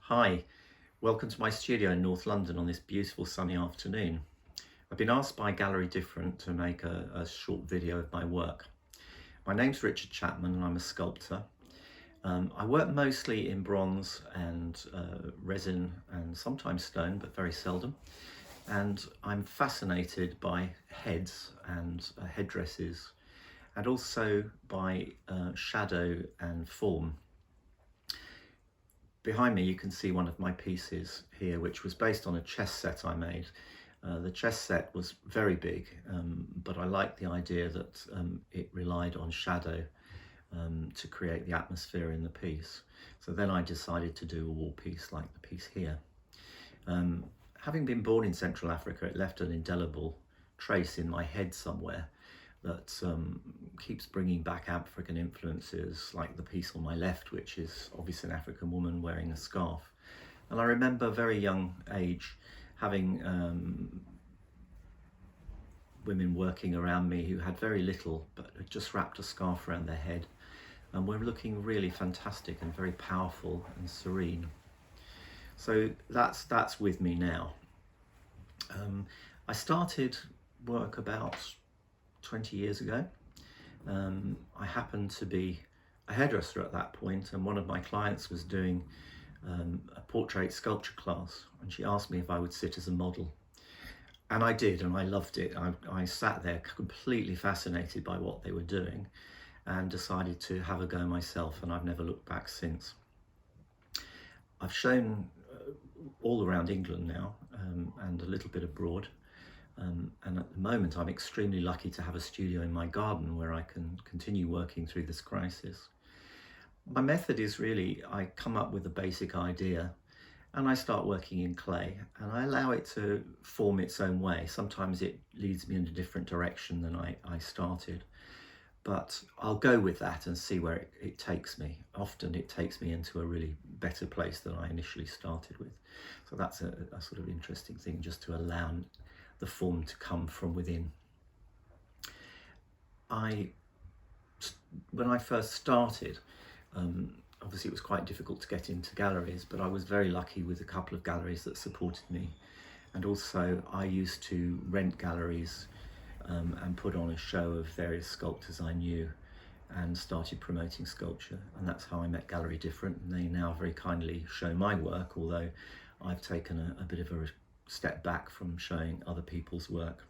Hi, welcome to my studio in North London on this beautiful sunny afternoon. I've been asked by Gallery Different to make a short video of my work. My name's Richard Chapman and I'm a sculptor. I work mostly in bronze and resin and sometimes stone, but very seldom. And I'm fascinated by heads and headdresses and also by shadow and form. Behind me you can see one of my pieces here, which was based on a chess set I made. The chess set was very big, but I liked the idea that it relied on shadow to create the atmosphere in the piece. So then I decided to do a wall piece like the piece here. Having been born in Central Africa, it left an indelible trace in my head somewhere that keeps bringing back African influences, like the piece on my left, which is obviously an African woman wearing a scarf. And I remember a very young age having women working around me who had very little, but had just wrapped a scarf around their head and were looking really fantastic and very powerful and serene. So that's with me now. I started work about 20 years ago. I happened to be a hairdresser at that point, and one of my clients was doing a portrait sculpture class, and she asked me if I would sit as a model. And I did, and I loved it. I sat there completely fascinated by what they were doing and decided to have a go myself, and I've never looked back since. I've shown all around England now and a little bit abroad. And at the moment I'm extremely lucky to have a studio in my garden where I can continue working through this crisis. My method is really, I come up with a basic idea and I start working in clay and I allow it to form its own way. Sometimes it leads me in a different direction than I started, but I'll go with that and see where it takes me. Often it takes me into a really better place than I initially started with. So that's a sort of interesting thing, just to allow the form to come from within. When I first started, obviously it was quite difficult to get into galleries, but I was very lucky with a couple of galleries that supported me. And also I used to rent galleries and put on a show of various sculptors I knew and started promoting sculpture. And that's how I met Gallery Different, and they now very kindly show my work, although I've taken a bit of a step back from showing other people's work.